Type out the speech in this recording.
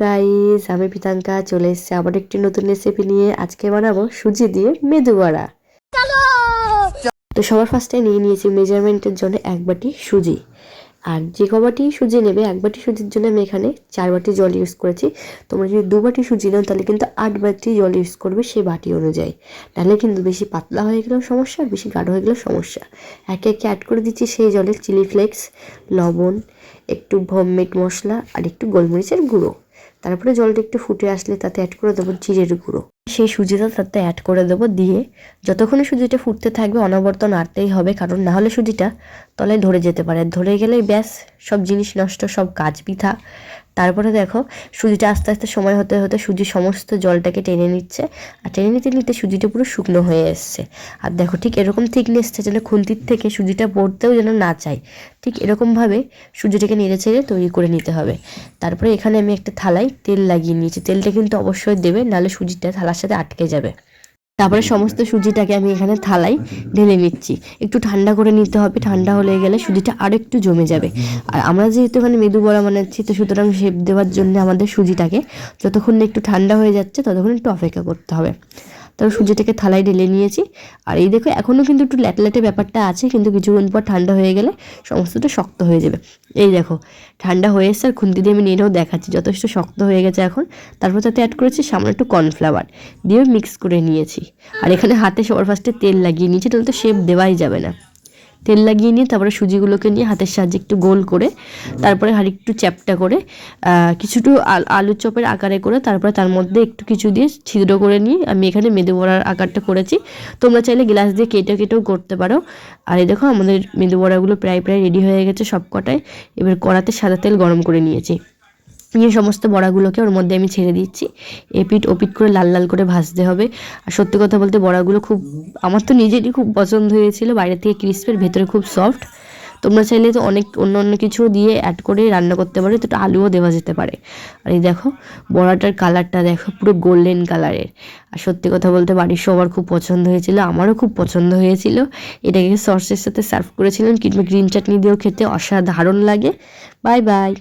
Guys, আমি প্রিয়াঙ্কা চলে এসেছি আবার একটি নতুন রেসিপি নিয়ে। আজকে বানাবো সুজি দিয়ে মেদু বড়া। তো সবার ফার্স্টে নিয়ে নিয়েছি মেজারমেন্টের জন্য 1 বাটি সুজি। আর যে কবাটি সুজি নেবে 1 বাটি সুজির জন্য আমি এখানে 4 বাটি জল ইউজ করেছি। তোমরা যদি 2 বাটি সুজি নাও তাহলে কিন্তু 8 বাটি জল ইউজ করবে সেই বাটি অনুযায়ী, নাহলে কিন্তু বেশি পাতলা হয়ে গেলেও সমস্যা আর বেশি গাঢ় হয়ে গেলেও সমস্যা। একে একে অ্যাড করে দিচ্ছি সেই জলে চিলি ফ্লেক্স, লবণ, একটু হোমমেড মশলা আর একটু গোলমরিচের গুঁড়ো। তারপরে জলটা একটু ফুটে আসলে তাতে অ্যাড করে দেবো জিরের গুঁড়ো। সেই সুজিটা তাতে অ্যাড করে দেবো, দিয়ে যতক্ষণে সুজিটা ফুটতে থাকবে অনবরত নাড়তেই হবে, কারণ না হলে সুজিটা তলায় ধরে যেতে পারে। ধরে গেলে ব্যাস সব জিনিস নষ্ট, সব কাজ বৃথা। তারপরে দেখো সুজিটা আস্তে আস্তে সময় হতে হতে সুজি সমস্ত জলটাকে টেনে নিচ্ছে, আর টেনে নিতে নিতে সুজিটা পুরো শুকনো হয়ে এসছে। আর দেখো ঠিক এরকম থিকনেসটা যেন খুন্তির থেকে সুজিটা পড়তেও যেন না চায়, ঠিক এরকমভাবে সুজিটাকে নেড়ে ছেড়ে তৈরি করে নিতে হবে। তারপরে এখানে আমি একটা থালায় তেল লাগিয়ে নিয়েছি। তেলটা কিন্তু অবশ্যই দেবে, নাহলে সুজিটা থালার সাথে আটকে যাবে। তারপরে সমস্ত সুজিটাকে আমি এখানে থালায় ঢেলে নিচ্ছি। একটু ঠান্ডা করে নিতে হবে, ঠান্ডা হয়ে গেলে সুজিটা আরও একটু জমে যাবে। আর আমরা যেহেতু এখানে মেদু বড়া বানাচ্ছি, তো সুতরাং শেপ দেওয়ার জন্য আমাদের সুজিটাকে যতক্ষণ না একটু ঠান্ডা হয়ে যাচ্ছে ততক্ষণ একটু অপেক্ষা করতে হবে। তারপর সুজিটাকে থালায় ঢেলে নিয়েছি। আর এই দেখো এখনও কিন্তু একটু ল্যাটল্যাটে ব্যাপারটা আছে, কিন্তু কিছুক্ষণ পর ঠান্ডা হয়ে গেলে সমস্তটা শক্ত হয়ে যাবে। এই দেখো ঠান্ডা হয়ে এসছে, আর খুন্তি দিয়ে আমি নেড়েও দেখাচ্ছি যথেষ্ট শক্ত হয়ে গেছে এখন। তারপর তাতে অ্যাড করেছি সামান্য একটু কর্নফ্লাওয়ার, দিয়ে মিক্স করে নিয়েছি। আর এখানে হাতে সবার ফার্স্টে তেল লাগিয়ে নিয়েছি, তাহলে তো শেপ দেওয়াই যাবে না। তেল লাগিয়ে নিয়ে তারপরে সুজিগুলোকে নিয়ে হাতের সাহায্যে একটু গোল করে, তারপরে আর একটু চ্যাপটা করে কিছুটু আলুর চপের আকারে করে, তারপরে তার মধ্যে একটু কিছু দিয়ে ছিদ্র করে নিয়ে আমি এখানে মেদু বড়ার আকারটা করেছি। তোমরা চাইলে গ্লাস দিয়ে কেটেও করতে পারো। আর এই দেখো আমাদের মেদু বড়াগুলো প্রায় রেডি হয়ে গেছে সব কটায়। এবার কড়াতে সাদা তেল গরম করে নিয়েছি, নিয়ে সমস্ত বড়াগুলোকে ওর মধ্যে আমি ছেড়ে দিচ্ছি। এপিট ওপিট করে লাল লাল করে ভাজতে হবে। আর সত্যি কথা বলতে বড়াগুলো খুব, আমার তো নিজেরই খুব পছন্দ হয়েছিল, বাইরে থেকে ক্রিস্পের, ভেতরে খুব সফট। তোমরা চাইলে তো অনেক অন্য কিছু দিয়ে অ্যাড করে রান্না করতে পারো, তো আলুও দেওয়া যেতে পারে। আর এই দেখো বড়াটার কালারটা দেখো পুরো গোল্ডেন কালারের। আর সত্যি কথা বলতে বাড়ির সবার খুব পছন্দ হয়েছিল, আমারও খুব পছন্দ হয়েছিল। এটাকে সসের সাথে সার্ভ করেছিলাম, কিংবা গ্রিন চাটনি দিয়েও খেতে অসাধারণ লাগে। Bye bye.